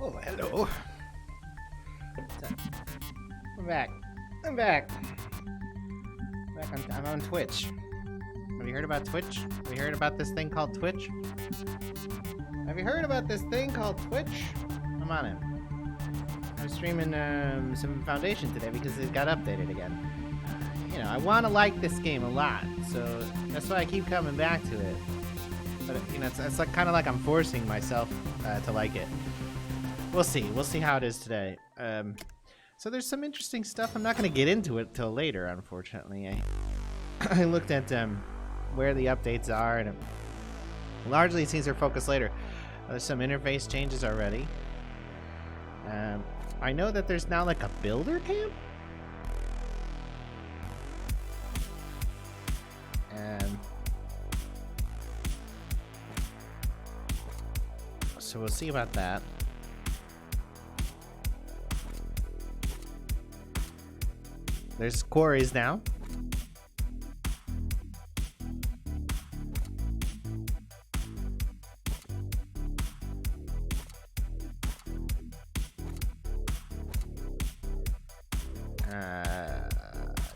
Oh, hello. I'm back. I'm back. I'm on Twitch. Have you heard about Twitch? Have you heard about this thing called Twitch? Have you heard about this thing called Twitch? I'm on it. I'm streaming some Foundation today because it got updated again. You know, I want to like this game a lot, so that's why I keep coming back to it. But you know, it's like kind of like I'm forcing myself to like it. We'll see. We'll see how it is today. So there's some interesting stuff. I'm not going to get into it till later, unfortunately. I looked at where the updates are, and largely it seems they're focused later. There's some interface changes already. I know that there's now like a builder camp. So we'll see about that. There's quarries now.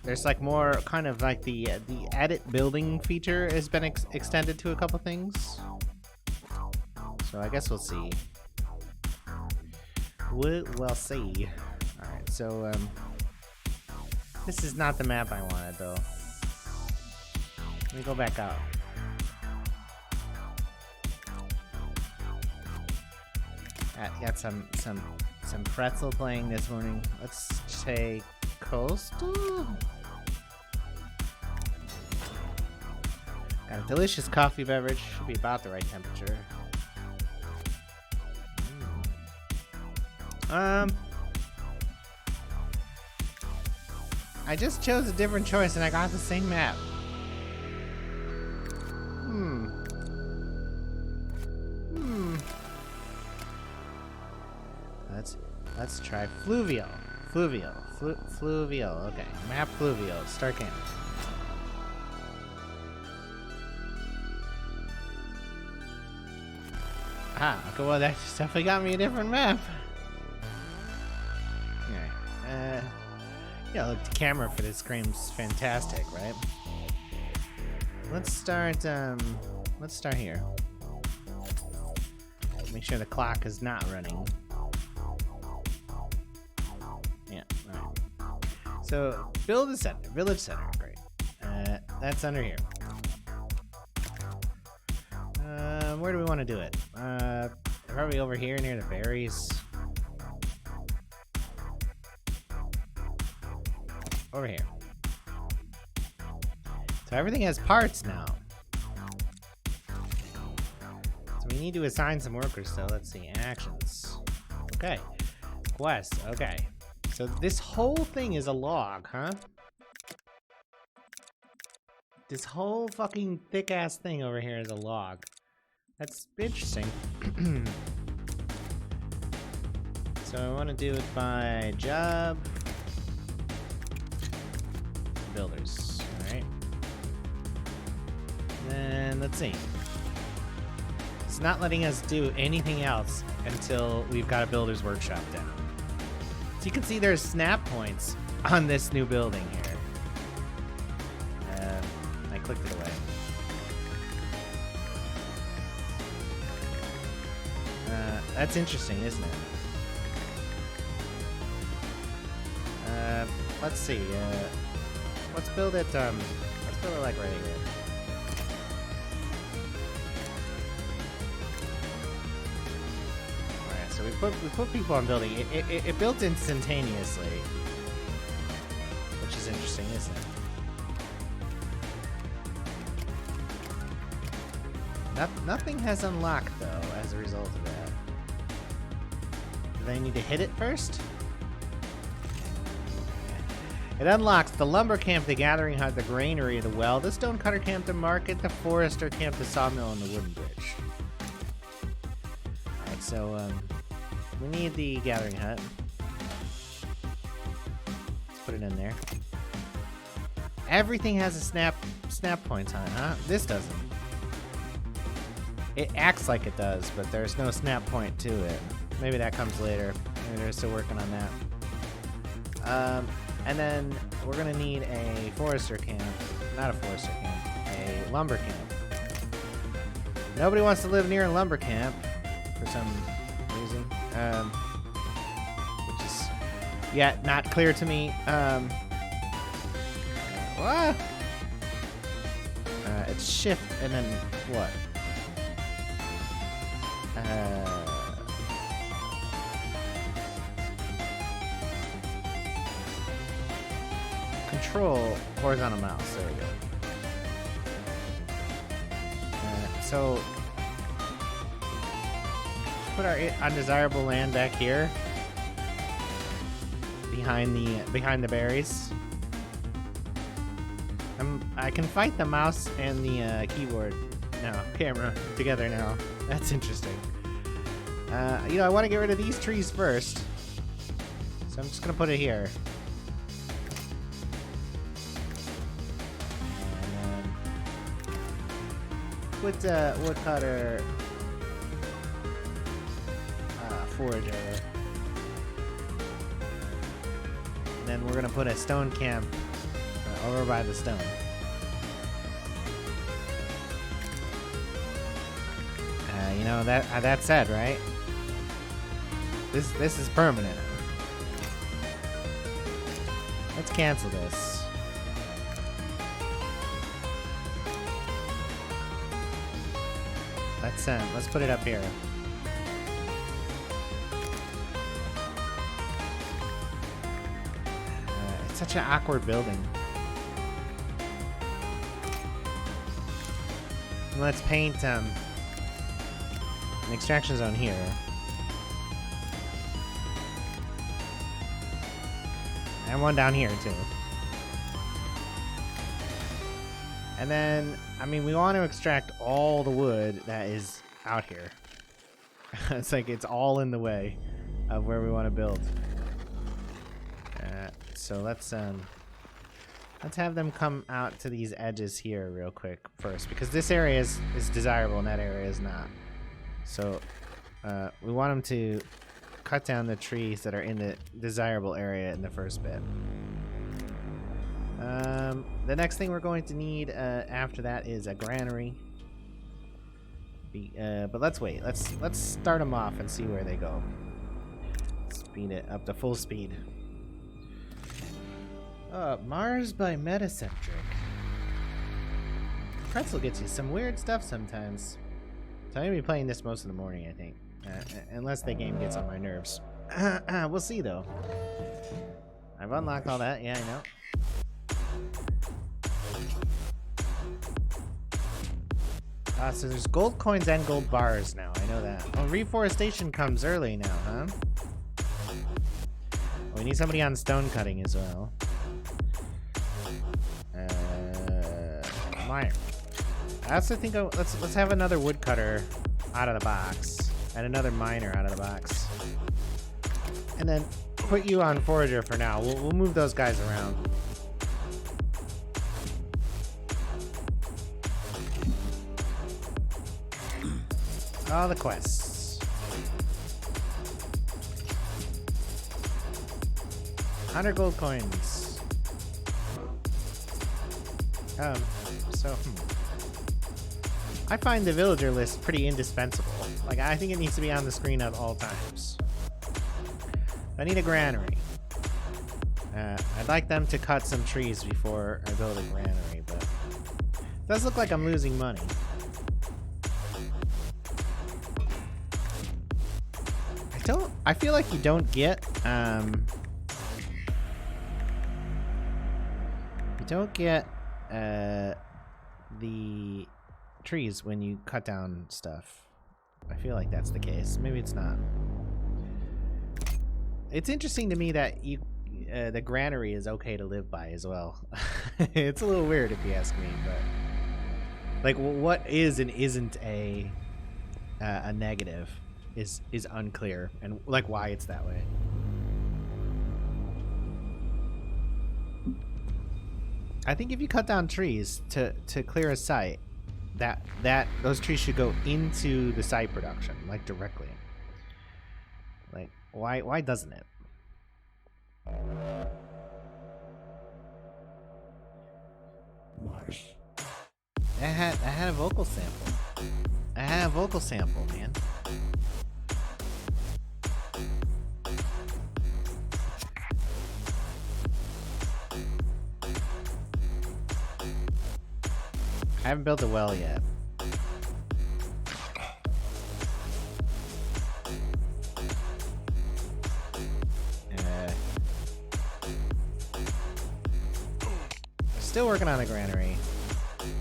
There's like more kind of like the edit building feature has been extended to a couple things. So I guess we'll see. We'll see. All right, so this is not the map I wanted though. Let me go back out. Got some pretzel playing this morning. Let's say coastal. Got a delicious coffee beverage. Should be about the right temperature. I just chose a different choice and I got the same map. Let's try fluvial. Fluvial. Okay, map fluvial. Start game. Ah, okay, well that definitely got me a different map. Alright, yeah, look, the camera for this scream's fantastic, right? Let's start here. Make sure the clock is not running. Yeah, alright. So, build a center, village center, great. That's under here. Where do we want to do it? Probably over here near the berries. Over here. So everything has parts now. So we need to assign some workers still. Let's see. Actions. Okay. Quest. Okay. So this whole thing is a log, huh? This whole fucking thick-ass thing over here is a log. That's interesting. So I want to do it by job. Builders. Alright. Then let's see. It's not letting us do anything else until we've got a builder's workshop down. So you can see there's snap points on this new building here. I clicked it away. That's interesting, isn't it? Let's see. Let's build it. Let's build it like right here. All right. So we put people on building. It built instantaneously, which is interesting, isn't it? Nothing has unlocked though as a result of that. Do they need to hit it first? It unlocks the lumber camp, the gathering hut, the granary, the well, the stone cutter camp, the market, the forester camp, the sawmill, and the wooden bridge. Alright, so we need the gathering hut. Let's put it in there. Everything has a snap points on it, huh? This doesn't. It acts like it does, but there's no snap point to it. maybe that comes later. Maybe they're still working on that. And then we're gonna need a forester camp. Not a forester camp, a lumber camp. Nobody wants to live near a lumber camp for some reason. Which is yet not clear to me. It's shift and then what? Control horizontal mouse. There we go. So put our undesirable land back here, behind the berries. I can fight the mouse and the keyboard now, camera together now. That's interesting. You know, I want to get rid of these trees first, so I'm just gonna put it here. With the woodcutter, forager, and then we're gonna put a stone camp over by the stone. You know that said, right? This is permanent. Let's cancel this. Let's put it up here. It's such an awkward building. Let's paint an extraction zone here. And one down here too. And then, I mean, we want to extract all the wood that is out here. It's like it's all in the way of where we want to build. So let's have them come out to these edges here real quick first, because this area is desirable and that area is not. So we want them to cut down the trees that are in the desirable area in the first bit. The next thing we're going to need after that is a granary. But let's wait. Let's start them off and see where they go. Speed it up to full speed. Mars by Metacentric. Pretzel gets you some weird stuff sometimes. So I'm gonna be playing this most of the morning, I think. Unless the game gets on my nerves. We'll see though. I've unlocked all that, yeah, I know. So there's gold coins and gold bars now, I know that. Oh, reforestation comes early now, huh? Oh, we need somebody on stone cutting as well. Miner. I also think let's have another woodcutter out of the box and another miner out of the box, and then put you on forager for now. We'll move those guys around. All the quests. 100 gold coins. I find the villager list pretty indispensable. Like, I think it needs to be on the screen at all times. I need a granary. I'd like them to cut some trees before I build a granary, but it does look like I'm losing money. I feel like you don't get, the trees when you cut down stuff. I feel like that's the case. Maybe it's not. It's interesting to me that the granary is okay to live by as well. It's a little weird if you ask me, but like, what is and isn't a negative is unclear, and like why it's that way. I think if you cut down trees to clear a site, that those trees should go into the site production, like directly. Why doesn't it? I had a vocal sample. I had a vocal sample, man. I haven't built a well yet. Still working on a granary.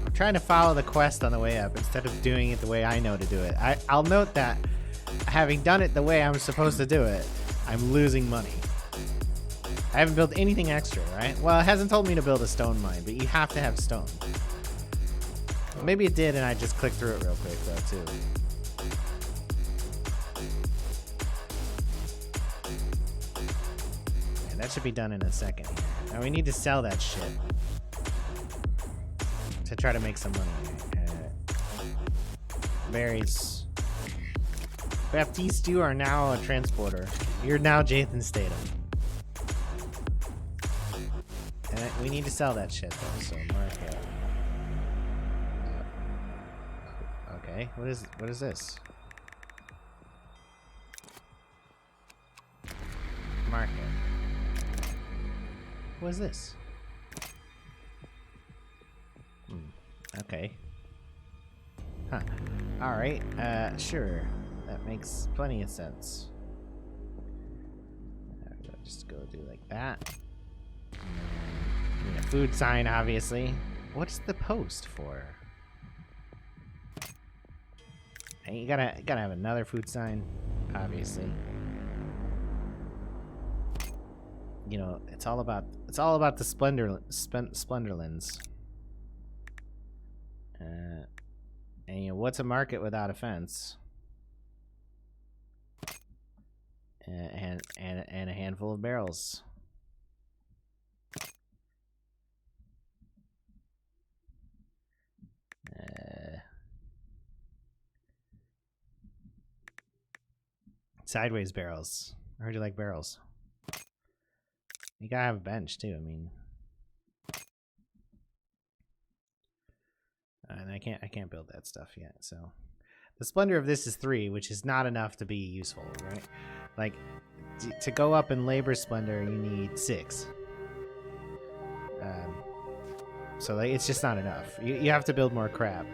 I'm trying to follow the quest on the way up instead of doing it the way I know to do it. I'll note that having done it the way I'm supposed to do it, I'm losing money. I haven't built anything extra, right? Well, it hasn't told me to build a stone mine, but you have to have stone. Maybe it did and I just clicked through it real quick though, too. Yeah, that should be done in a second. Now we need to sell that shit to try to make some money. Berries. Baptiste, you are now a transporter. You're now Jathan Statham. And we need to sell that shit though, so mark it. Okay, what is this? Mark it. What is this? Okay. Huh. Alright, sure. That makes plenty of sense. Just go do like that. Need a food sign, obviously. What's the post for? Hey, you gotta have another food sign, obviously. You know, it's all about the Splendorlands. And you know, what's a market without a fence? And a handful of barrels. Sideways barrels. I heard you like barrels. You gotta have a bench too. I mean, and I can't build that stuff yet. So, the splendor of this is 3, which is not enough to be useful, right? Like, to go up in labor splendor, you need 6. So like, it's just not enough. You have to build more crap.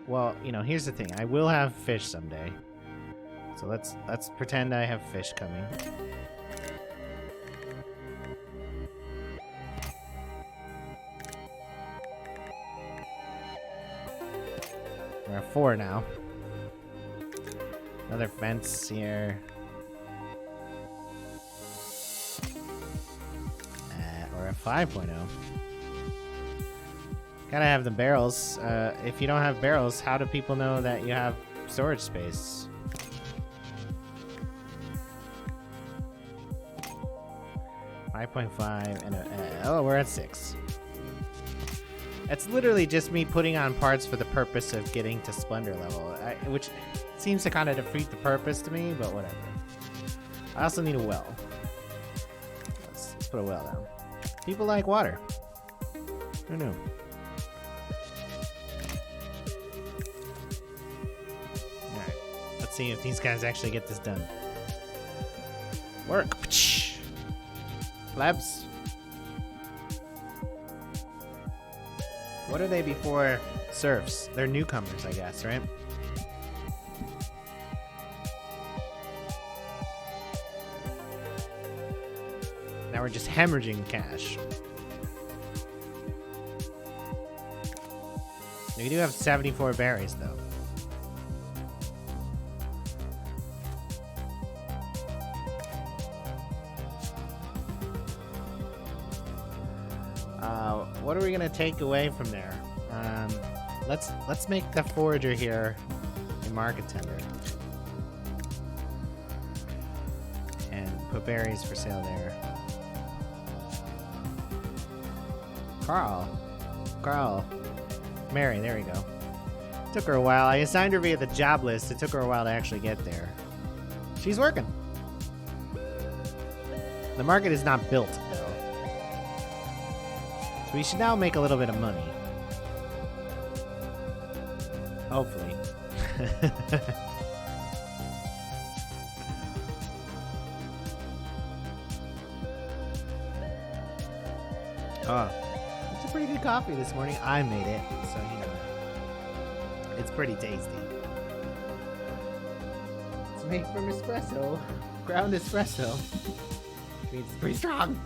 Well, you know, here's the thing. I will have fish someday. So let's pretend I have fish coming. We're at 4 now. Another fence here. We're at 5.0. Gotta have the barrels. If you don't have barrels, how do people know that you have storage space? .5 and oh, we're at 6. It's literally just me putting on parts for the purpose of getting to splendor level, which seems to kind of defeat the purpose to me, but whatever. I also need a well. Let's put a well down. People like water. Who knew? Alright, let's see if these guys actually get this done. Work! Labs. What are they before serfs? They're newcomers, I guess, right? Now we're just hemorrhaging cash. We do have 74 berries, though. What are we gonna take away from there? Let's make the forager here a market tender and put berries for sale there. Carl, Mary, there we go. Took her a while. I assigned her via the job list. It took her a while to actually get there. She's working. The market is not built, though. So we should now make a little bit of money. Hopefully. Oh, it's a pretty good coffee this morning. I made it, so you know. It's pretty tasty. It's made from espresso, ground espresso. Which means it's pretty strong.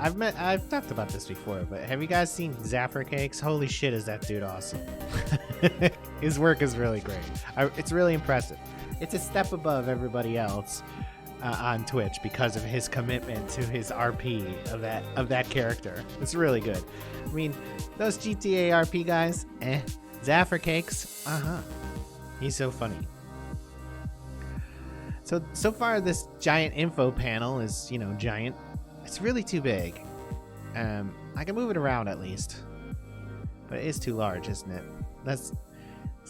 I've talked about this before, but have you guys seen Zaffer Cakes? Holy shit, is that dude awesome? His work is really great. It's really impressive. It's a step above everybody else on Twitch because of his commitment to his RP of that character. It's really good. I mean, those GTA RP guys, Zaffer Cakes, he's so funny. So far this giant info panel is, you know, giant. It's really too big. I can move it around at least, but it is too large, isn't it? Is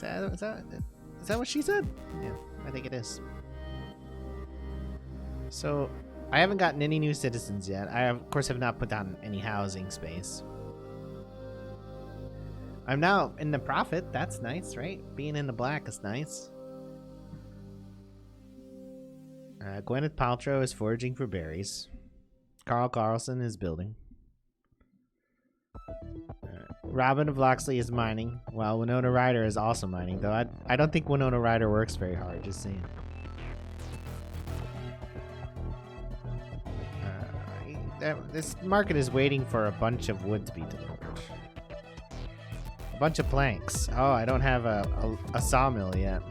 that what she said? Yeah, I think it is. So I haven't gotten any new citizens yet. I of course have not put down any housing space. I'm now in the profit. That's nice, right? Being in the black is nice. Gwyneth Paltrow is foraging for berries. Carl Carlson is building. Robin of Locksley is mining, while Winona Ryder is also mining, though I don't think Winona Ryder works very hard, just saying. This market is waiting for a bunch of wood to be delivered. A bunch of planks. Oh, I don't have a sawmill yet.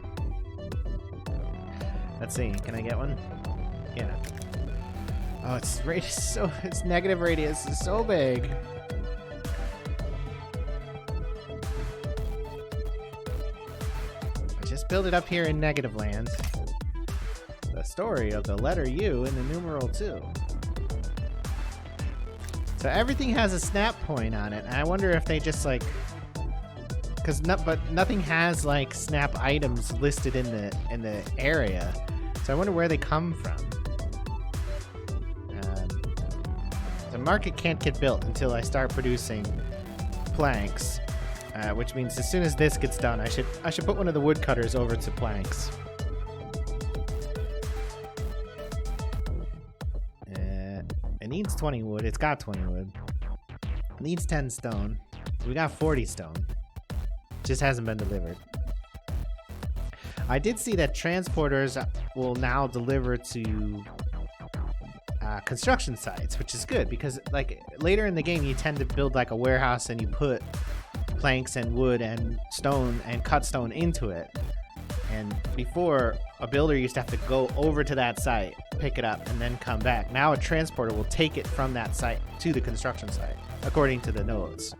Let's see, can I get one? Yeah. Oh, its negative radius is so big. I just built it up here in negative land. The story of the letter U in the numeral 2. So everything has a snap point on it, and I wonder if they just like, but nothing has like snap items listed in the area. So I wonder where they come from. The market can't get built until I start producing planks, which means as soon as this gets done, I should put one of the woodcutters over to planks. It needs 20 wood. It's got 20 wood. It needs 10 stone. We got 40 stone. Just hasn't been delivered. I did see that transporters will now deliver to construction sites, which is good because like later in the game you tend to build like a warehouse and you put planks and wood and stone and cut stone into it, and before a builder used to have to go over to that site, pick it up, and then come back. Now a transporter will take it from that site to the construction site according to the nodes.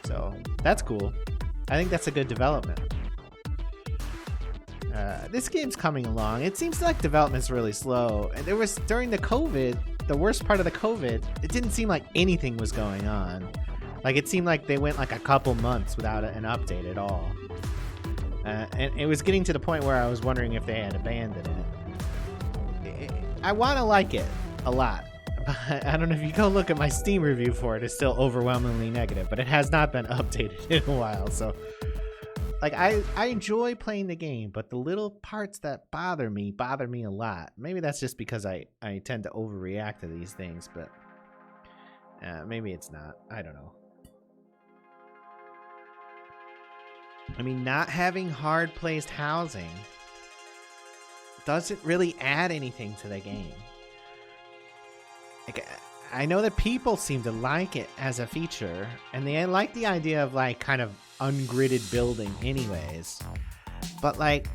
So that's cool. I think that's a good development. This game's coming along. It seems like development's really slow. And there was, during the COVID, the worst part of the COVID, it didn't seem like anything was going on. Like, it seemed like they went like a couple months without an update at all. And it was getting to the point where I was wondering if they had abandoned it. I want to like it a lot. I don't know if you go look at my Steam review for it, it's still overwhelmingly negative, but it has not been updated in a while, so... Like, I enjoy playing the game, but the little parts that bother me a lot. Maybe that's just because I tend to overreact to these things, but maybe it's not. I don't know. I mean, not having hard-placed housing doesn't really add anything to the game. Like, I know that people seem to like it as a feature, and they like the idea of, like, kind of ungridded building anyways. But, like,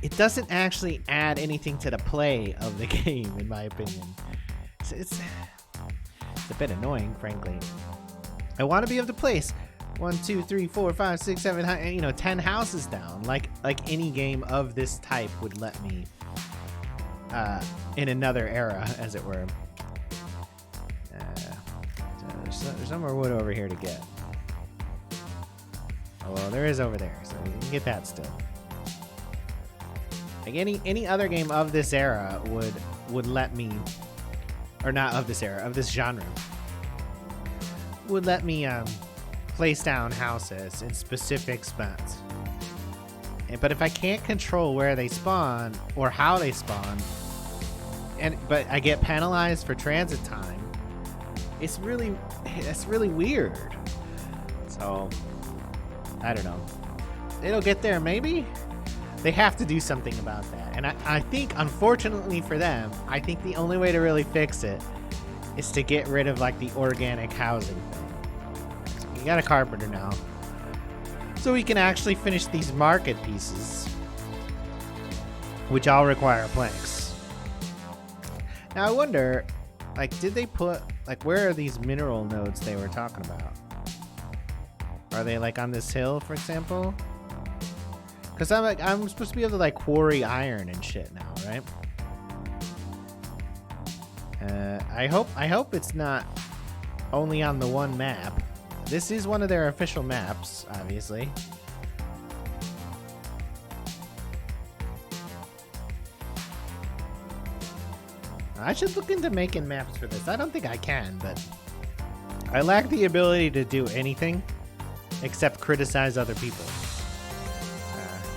it doesn't actually add anything to the play of the game, in my opinion. It's a bit annoying, frankly. I want to be able to place 1, 2, 3, 4, 5, 6, 7, 10 houses down, like any game of this type would let me, in another era, as it were. There's some more wood over here to get. Oh, well, there is over there, so we can get that still. Like any other game of this era would let me, or not of this era, of this genre, would let me place down houses in specific spots. But if I can't control where they spawn or how they spawn, but I get penalized for transit time, that's really weird. So I don't know. It'll get there, maybe. They have to do something about that. And I think, unfortunately for them, I think the only way to really fix it is to get rid of like the organic housing thing. So we got a carpenter now, so we can actually finish these market pieces, which all require planks. Now I wonder, like, did they put, like, where are these mineral nodes they were talking about? Are they like on this hill, for example? Because I'm supposed to be able to like quarry iron and shit now, right? I hope it's not only on the one map. This is one of their official maps, obviously. I should look into making maps for this. I don't think I can, but I lack the ability to do anything except criticize other people.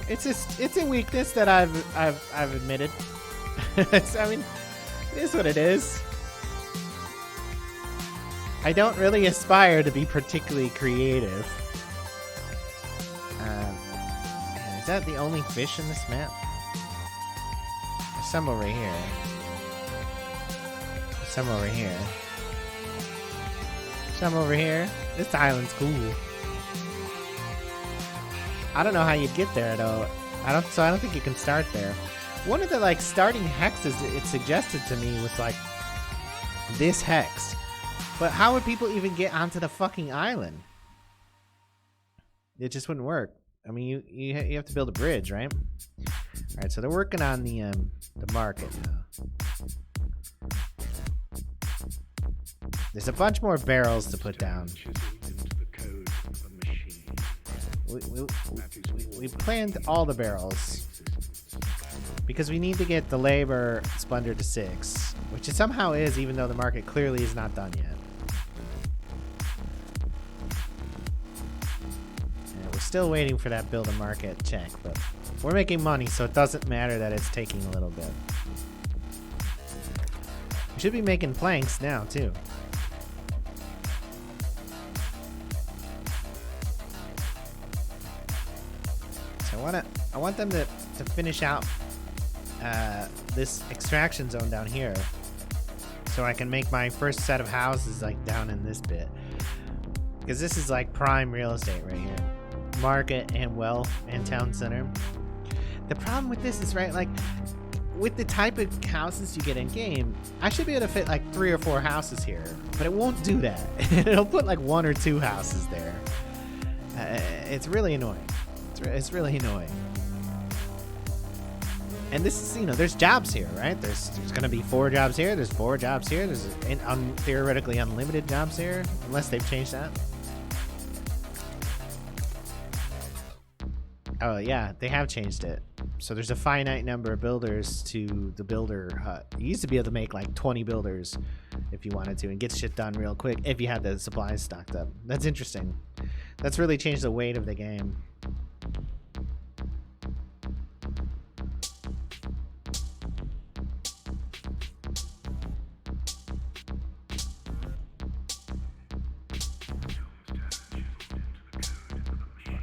It's a weakness that I've admitted. I mean, it is what it is. I don't really aspire to be particularly creative. Man, is that the only fish in this map? There's some over here. There's some over here. Some over here. This island's cool. I don't know how you'd get there though. I don't think you can start there. One of the like starting hexes it suggested to me was like this hex. But how would people even get onto the fucking island? It just wouldn't work. I mean, you have to build a bridge, right? All right, so they're working on the market now. There's a bunch more barrels to put down. We planned all the barrels because we need to get the labor splendor to 6, which it somehow is, even though the market clearly is not done yet. And we're still waiting for that build a market check, but we're making money, so it doesn't matter that it's taking a little bit. We should be making planks now too. I want them to finish out this extraction zone down here, so I can make my first set of houses like down in this bit, because this is like prime real estate right here, market and well and town center. The problem with this is, right, like with the type of houses you get in game, I should be able to fit like 3 or 4 houses here, but it won't do that. It'll put like 1 or 2 houses there. It's really annoying. It's really annoying. And this is, you know, there's jobs here, right? There's going to be 4 jobs here. There's 4 jobs here. There's theoretically unlimited jobs here, unless they've changed that. Oh, yeah, they have changed it. So there's a finite number of builders to the builder hut. You used to be able to make like 20 builders if you wanted to and get shit done real quick if you had the supplies stocked up. That's interesting. That's really changed the weight of the game.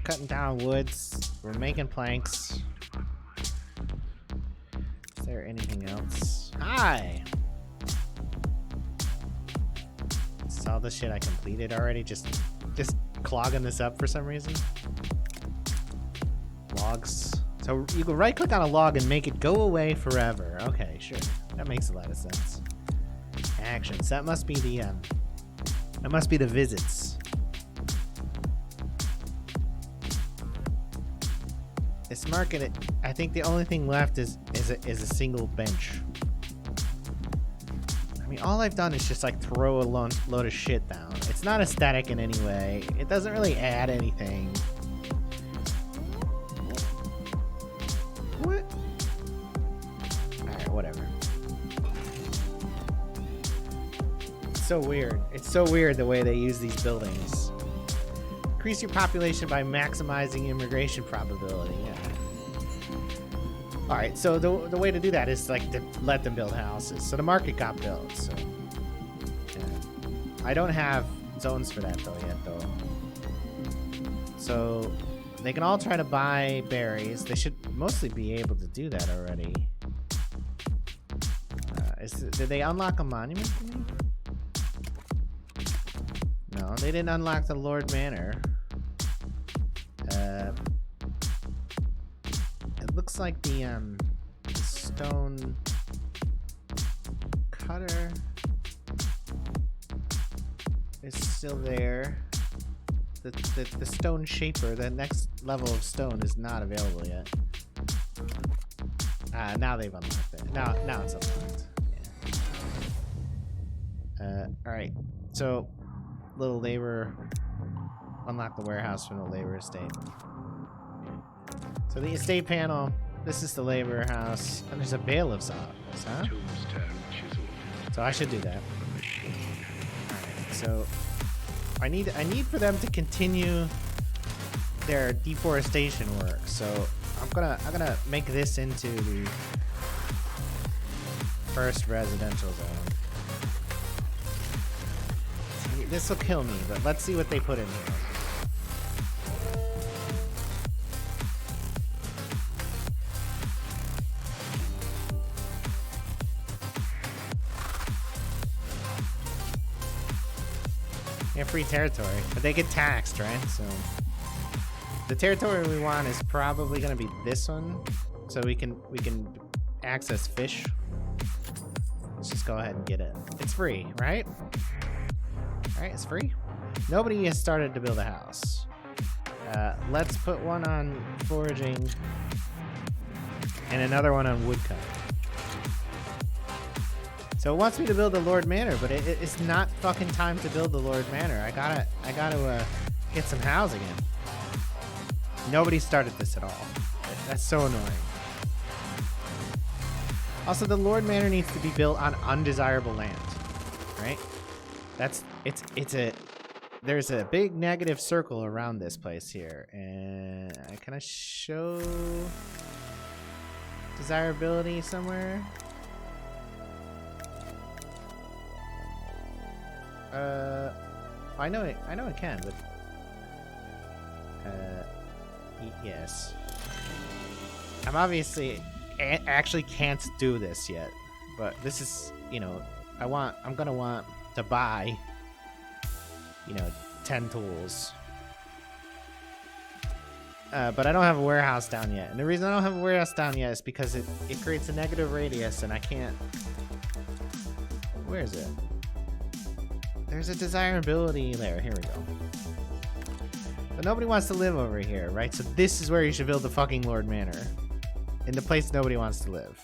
Cutting down woods. We're making planks. Is there anything else? Hi! Is all the shit I completed already? Just clogging this up for some reason? Logs. So you can right click on a log and make it go away forever. Okay, sure. That makes a lot of sense. Actions. That must be the visits. This market, I think the only thing left is a single bench. I mean, all I've done is just like throw a load of shit down. It's not aesthetic in any way. It doesn't really add anything. so weird. It's so weird the way they use these buildings. Increase your population by maximizing immigration probability. Yeah. All right, so the way to do that is like to let them build houses. So the market got built. So yeah. I don't have zones for that though yet though. So they can all try to buy berries. They should mostly be able to do that already. Did they unlock a monument for me? No, they didn't unlock the Lord Manor. It looks like the stone cutter is still there. The stone shaper, the next level of stone, is not available yet. Now they've unlocked it. Now it's unlocked. Yeah. All right. So, little labor. Unlock the warehouse from the labor estate. So the estate panel. This is the labor house, and there's a bailiff's office, huh? So I should do that. All right. So I need for them to continue their deforestation work. So I'm gonna make this into the first residential zone. This will kill me, but let's see what they put in here. Yeah, free territory, but they get taxed, right? So the territory we want is probably gonna be this one, so we can access fish. Let's just go ahead and get it. It's free, right? Alright, it's free. Nobody has started to build a house. Let's put one on foraging and another one on woodcut. So it wants me to build the Lord Manor, but it's not fucking time to build the Lord Manor. I gotta get some housing in. Nobody started this at all. That's so annoying. Also, the Lord Manor needs to be built on undesirable land, right? There's a big negative circle around this place here, and can I show desirability somewhere? I know it can, but yes. I'm obviously actually can't do this yet, but this is, you know, I'm gonna want to buy, you know, 10 tools. But I don't have a warehouse down yet. And the reason I don't have a warehouse down yet is because it creates a negative radius and I can't... Where is it? There's a desirability there. Here we go. But nobody wants to live over here, right? So this is where you should build the fucking Lord Manor. In the place nobody wants to live.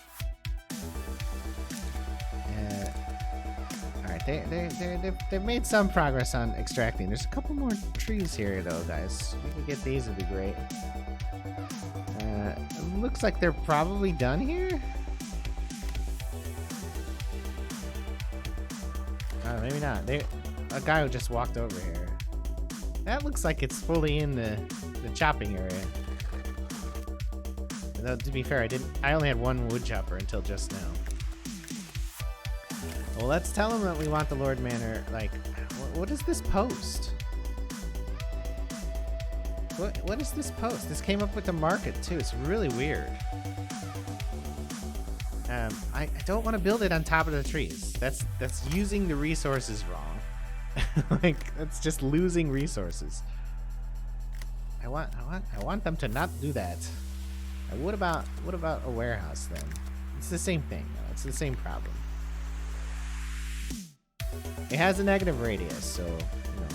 Alright, they've made some progress on extracting. There's a couple more trees here, though, guys. If we could get these, it'd be great. It looks like they're probably done here. Maybe not. A guy who just walked over here. That looks like it's fully in the chopping area. Though, to be fair, I only had one wood chopper until just now. Well, let's tell them that we want the Lord Manor. Like, what is this post? What is this post? This came up with the market too. It's really weird. I don't want to build it on top of the trees. That's using the resources wrong. Like, that's just losing resources. I want them to not do that. What about a warehouse then? It's the same thing. Though. It's the same problem. It has a negative radius, so you know.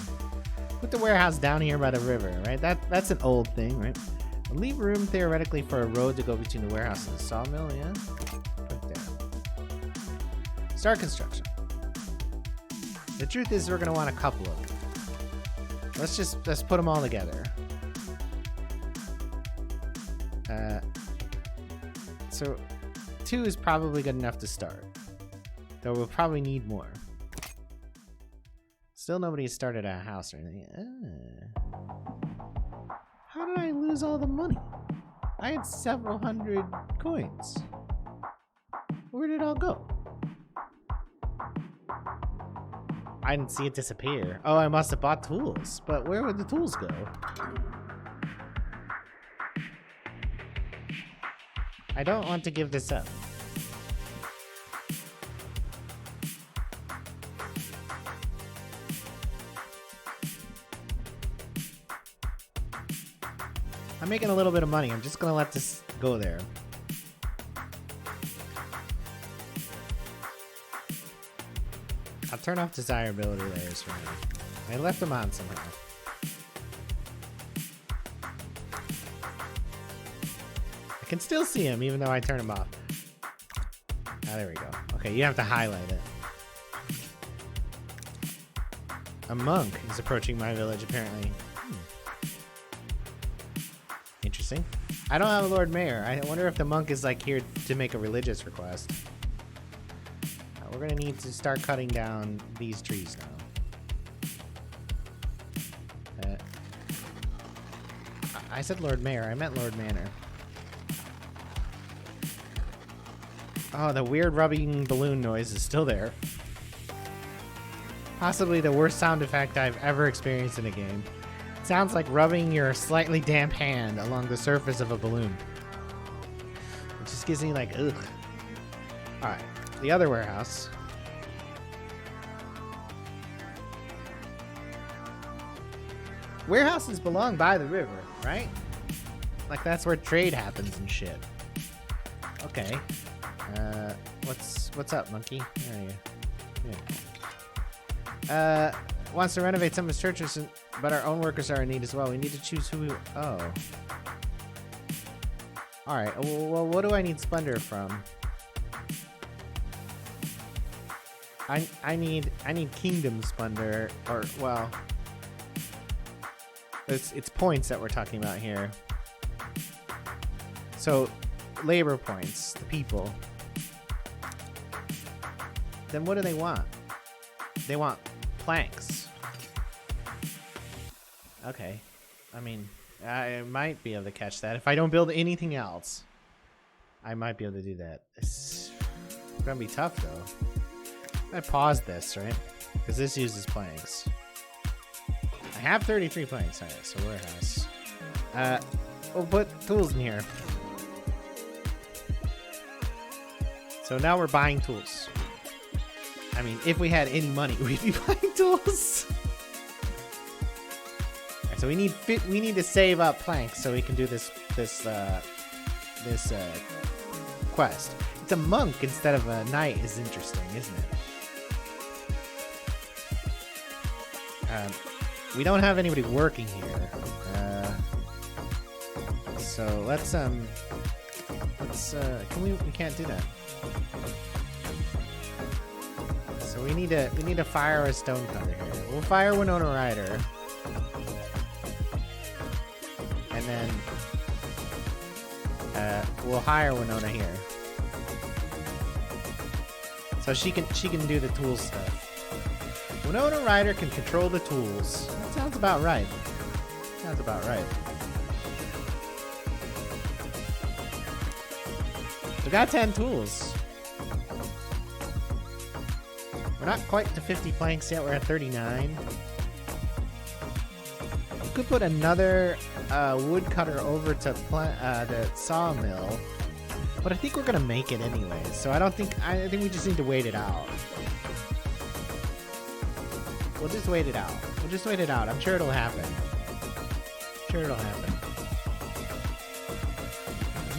Put the warehouse down here by the river, right? That's an old thing, right? Leave room theoretically for a road to go between the warehouse and the sawmill, yeah? Put it down. Start construction. The truth is we're gonna want a couple of them. Let's put them all together. So 2 is probably good enough to start. Though we'll probably need more. Still nobody started a house or anything. How did I lose all the money? I had several hundred coins. Where did it all go? I didn't see it disappear. Oh, I must have bought tools. But where would the tools go? I don't want to give this up. I'm making a little bit of money. I'm just gonna let this go there. I'll turn off desirability layers for now. I left them on somehow. I can still see him even though I turn him off. Ah, there we go. Okay, you have to highlight it. A monk is approaching my village apparently. Interesting. I don't have a Lord Mayor. I wonder if the monk is like here to make a religious request. We're gonna need to start cutting down these trees now. I said Lord Mayor. I meant Lord Manor. Oh, the weird rubbing balloon noise is still there. Possibly the worst sound effect I've ever experienced in a game. It sounds like rubbing your slightly damp hand along the surface of a balloon. It just gives me like, ugh. Alright, the other warehouse. Warehouses belong by the river, right? Like that's where trade happens and shit. Okay. What's up, monkey? Where are you? Yeah. Wants to renovate some of his churches, but our own workers are in need as well. We need to choose who we... Oh. Alright, well, what do I need splendor from? I need kingdom splendor, or, well... It's points that we're talking about here. So, labor points, the people. Then what do they want? They want planks. Okay. I mean, I might be able to catch that. If I don't build anything else, I might be able to do that. It's gonna be tough, though. I paused this, right? Because this uses planks. I have 33 planks. Alright, so warehouse. We'll put tools in here. So now we're buying tools. I mean, if we had any money, we'd be buying tools. Alright, so we need to save up planks so we can do this quest. It's a monk instead of a knight is interesting, isn't it? We don't have anybody working here. So let's can we can't do that. So we need to fire a stonecutter here. We'll fire Winona Ryder. And then we'll hire Winona here. So she can do the tool stuff. Winona Ryder can control the tools. That sounds about right. Sounds about right. We got 10 tools. We're not quite to 50 planks yet. We're at 39. We could put another woodcutter over to the sawmill, but I think we're gonna make it anyway. So I think we just need to wait it out. We'll just wait it out. We'll just wait it out. I'm sure it'll happen.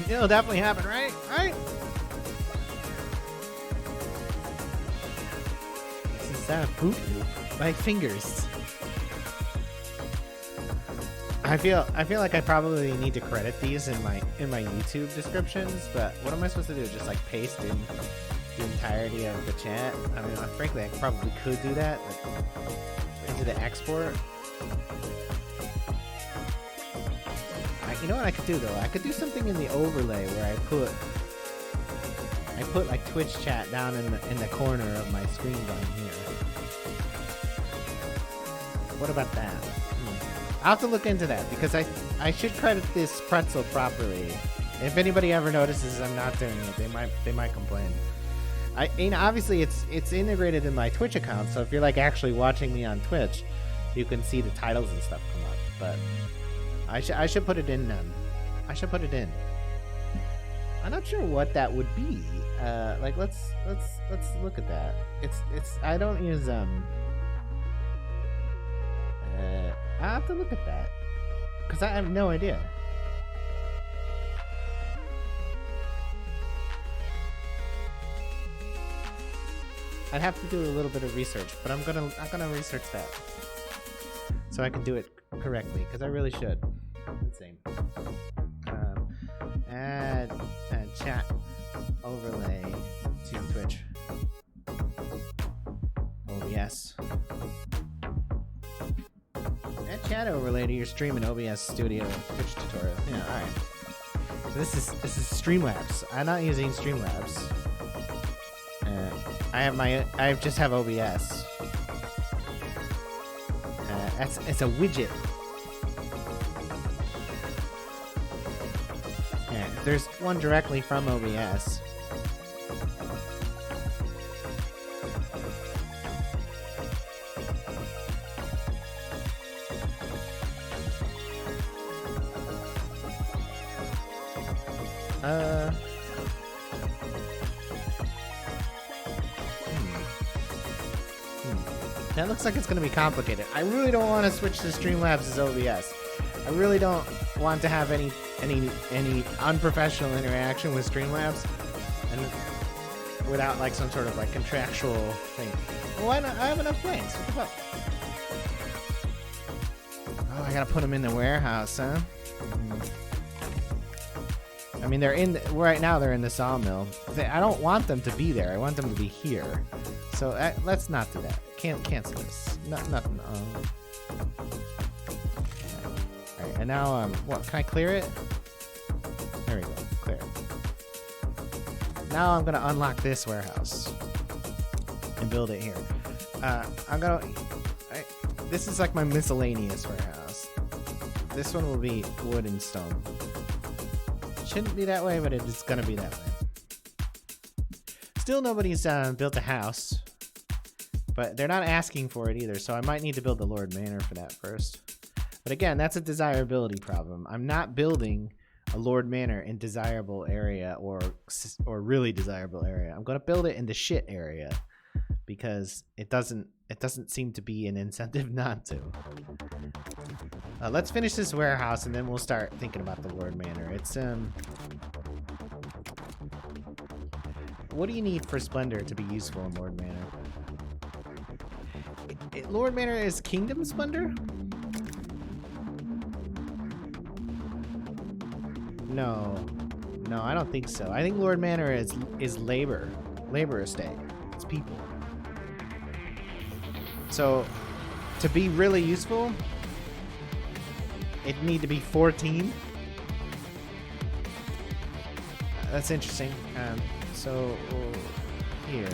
It'll definitely happen, right? Right? Is that a poop loop? My fingers. I feel like I probably need to credit these in my YouTube descriptions, but what am I supposed to do? Just like paste in the entirety of the chat? I mean, frankly, I probably could do that, but into the export. You know what I could do though? I could do something in the overlay where I put like Twitch chat down in the corner of my screen down here. What about that? I'll have to look into that because I should credit this pretzel properly. If anybody ever notices I'm not doing it, they might complain. Obviously it's integrated in my Twitch account, so if you're like actually watching me on Twitch, you can see the titles and stuff come up. But I should put it in. I should put it in. I'm not sure what that would be. Like let's look at that. It's I don't use I have to look at that because I have no idea. I'd have to do a little bit of research, but I'm gonna research that so I can do it correctly because I really should. Let's see. Add chat overlay to Twitch. OBS. Add chat overlay to your stream in OBS Studio Twitch tutorial. Yeah, all right. So this is Streamlabs. I'm not using Streamlabs. I just have OBS. It's a widget. Yeah, there's one directly from OBS. That looks like it's going to be complicated. I really don't want to switch to Streamlabs as OBS. I really don't want to have any unprofessional interaction with Streamlabs and without like some sort of like contractual thing. Well, why not? I have enough blanks. What the fuck? Oh, I gotta put them in the warehouse, huh? I mean, right now they're in the sawmill. I don't want them to be there. I want them to be here. So let's not do that. Cancel this. Nothing. Alright, and now what? Can I clear it? There we go. Clear. Now I'm gonna unlock this warehouse and build it here. This is like my miscellaneous warehouse. This one will be wood and stone. Shouldn't be that way, but it's gonna be that way. Still, nobody's built a house. But they're not asking for it either, so I might need to build the Lord Manor for that first. But again, that's a desirability problem. I'm not building a Lord Manor in desirable area or really desirable area. I'm going to build it in the shit area because it doesn't seem to be an incentive not to. Let's finish this warehouse and then we'll start thinking about the Lord Manor. It's what do you need for Splendor to be useful in Lord Manor? Lord Manor is Kingdom Splendor? No, I don't think so. I think Lord Manor is labor estate. It's people. So, to be really useful, it need to be 14. That's interesting. So here.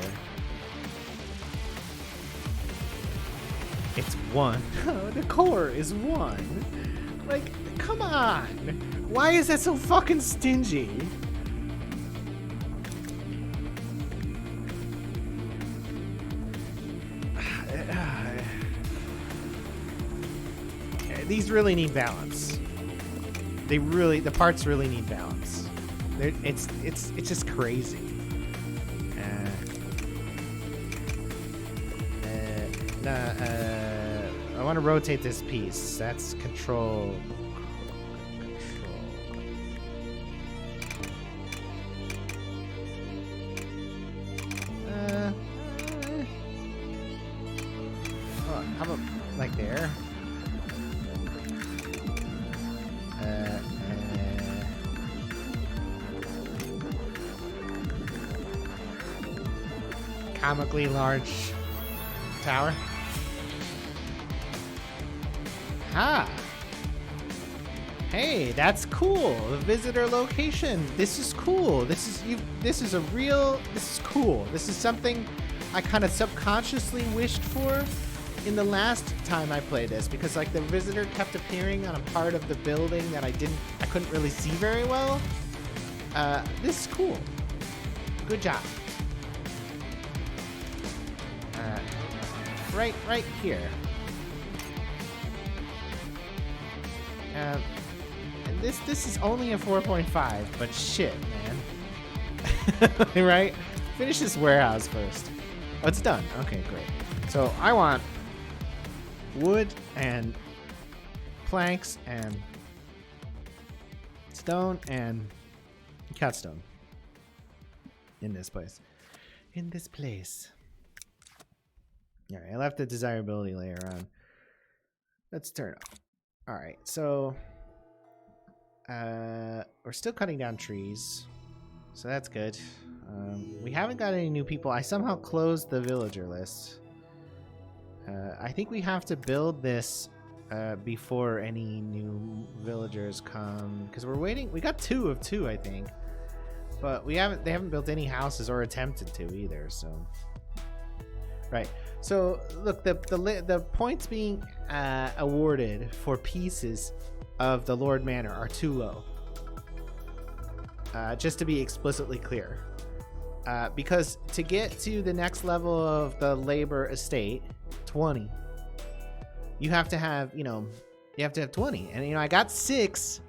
It's 1. The core is 1. Like, come on. Why is that so fucking stingy? These really need balance. The parts really need balance. It's just crazy. I want to rotate this piece. That's control. How about like there? Comically large tower. Ah. Hey, that's cool. The visitor location. This is cool. This is cool. This is something I kind of subconsciously wished for in the last time I played this, because like the visitor kept appearing on a part of the building that I couldn't really see very well. This is cool. Good job. Right here. And this is only a 4.5, but shit, man. Right? Finish this warehouse first. Oh, it's done. Okay, great. So I want wood and planks and stone and cut stone in this place. In this place. All right, I left the desirability layer on. Let's turn it off. All right, so we're still cutting down trees, so that's good. We haven't got any new people. I somehow closed the villager list. I think we have to build this before any new villagers come, because we're waiting. We got 2 of 2, I think, but they haven't built any houses or attempted to either. So, right. So look, the points being awarded for pieces of the Lord Manor are too low. Just to be explicitly clear, because to get to the next level of the labor estate, 20, you have to have 20, and I got 6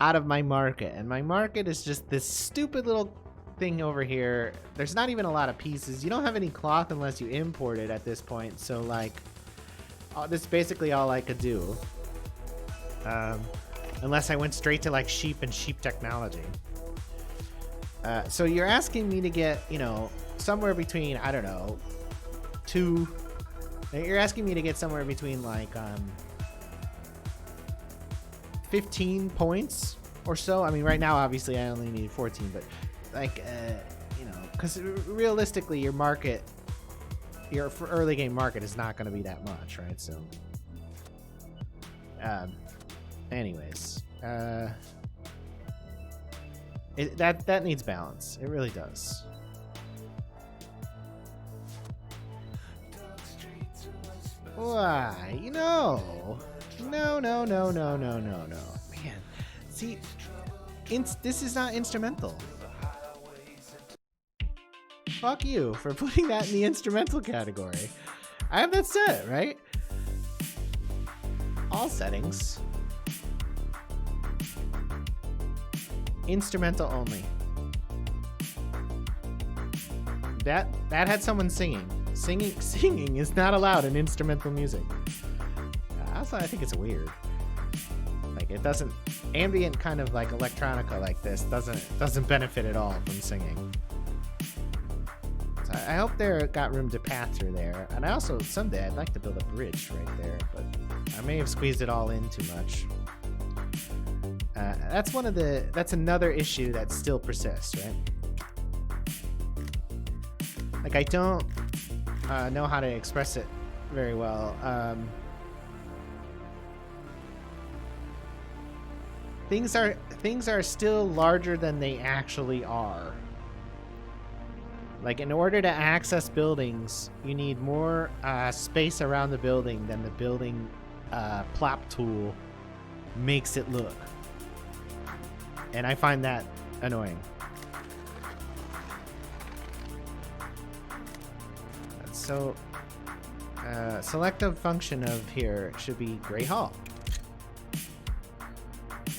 out of my market, and my market is just this stupid little thing over here. There's not even a lot of pieces. You don't have any cloth unless you import it at this point, so like this is basically all I could do, unless I went straight to like sheep and sheep technology. So you're asking me to get somewhere between, I don't know, 2. You're asking me to get somewhere between like 15 points or so. I mean, right now obviously I only need 14, but like because realistically your market, your early game market is not going to be that much, right? So anyways, that needs balance. It really does. Why? No. Man, see, this is not instrumental. Fuck you for putting that in the instrumental category. I have that set, right? All settings. Instrumental only. That had someone singing. Singing is not allowed in instrumental music. Also, I think it's weird. Like, it doesn't, ambient kind of like electronica like this doesn't benefit at all from singing. So I hope there got room to path through there. And I also, someday I'd like to build a bridge right there, but I may have squeezed it all in too much. That's another issue that still persists, right? Like, I don't know how to express it very well. Things are still larger than they actually are. Like, in order to access buildings, you need more space around the building than the building plop tool makes it look. And I find that annoying. So, selective function of here should be Great Hall.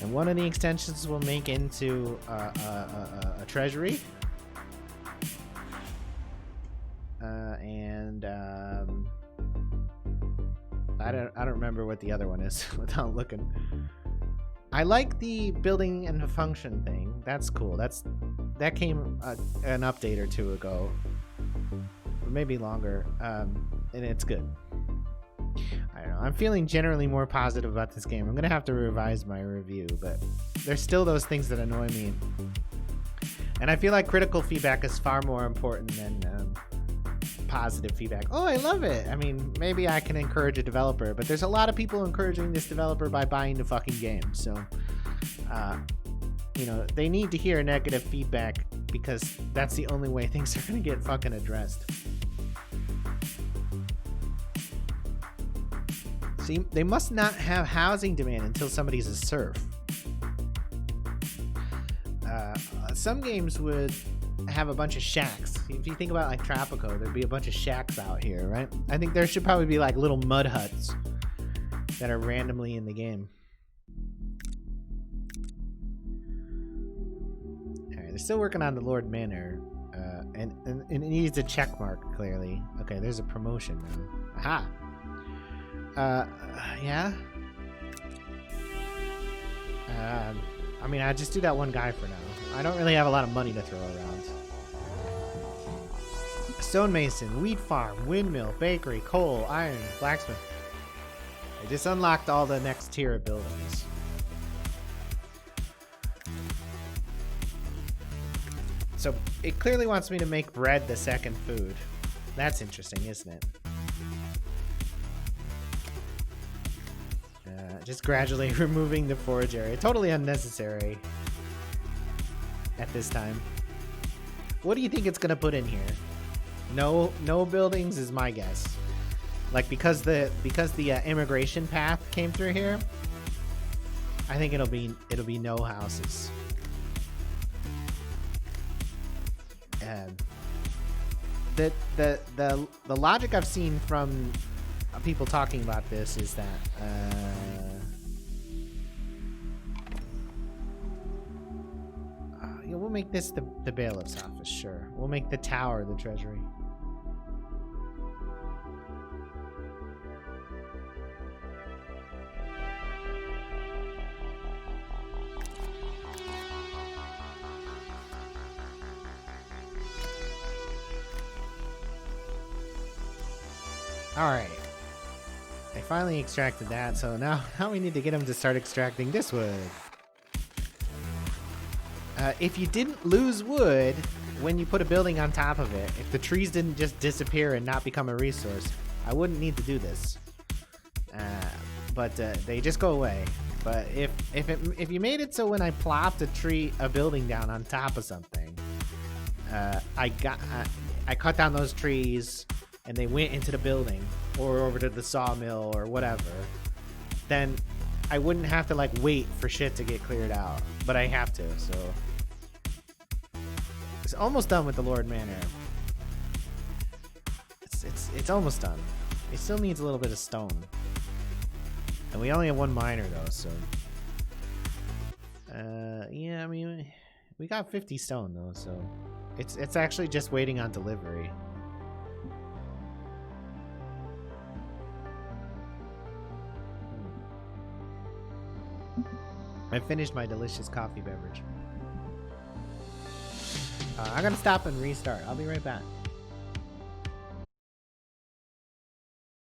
And one of the extensions will make into a treasury. I don't remember what the other one is without looking. I like the building and function thing. That's cool. That came an update or 2 ago, or maybe longer, and it's good. I don't know. I'm feeling generally more positive about this game. I'm gonna have to revise my review, but there's still those things that annoy me, and I feel like critical feedback is far more important than positive feedback. Oh, I love it. I mean, maybe I can encourage a developer, but there's a lot of people encouraging this developer by buying the fucking game. So, they need to hear negative feedback because that's the only way things are going to get fucking addressed. See, they must not have housing demand until somebody's a serf. Some games would have a bunch of shacks. If you think about like Tropico, there'd be a bunch of shacks out here, right? I think there should probably be like little mud huts that are randomly in the game. Alright, they're still working on the Lord Manor. And it needs a check mark, clearly. Okay, there's a promotion now. Aha! Yeah? I mean, I just do that one guy for now. I don't really have a lot of money to throw around. Stonemason, wheat farm, windmill, bakery, coal, iron, blacksmith. I just unlocked all the next tier of buildings. So it clearly wants me to make bread the second food. That's interesting, isn't it? Just gradually removing the forage area. Totally unnecessary at this time. What do you think it's gonna put in here? No buildings is my guess. Like because the immigration path came through here, I think it'll be no houses. The logic I've seen from people talking about this is that yeah, we'll make this the bailiff's office, sure. We'll make the tower the treasury. Alright. I finally extracted that, so now we need to get him to start extracting this wood. If you didn't lose wood when you put a building on top of it, if the trees didn't just disappear and not become a resource, I wouldn't need to do this. But they just go away. But if you made it so when I plopped a building down on top of something, I cut down those trees and they went into the building or over to the sawmill or whatever, then I wouldn't have to like wait for shit to get cleared out, but I have to. So it's almost done with the Lord Manor. It's almost done. It still needs a little bit of stone, and we only have one miner though. So yeah, I mean we got 50 stone though, so it's actually just waiting on delivery. I finished my delicious coffee beverage. I'm gonna stop and restart. I'll be right back.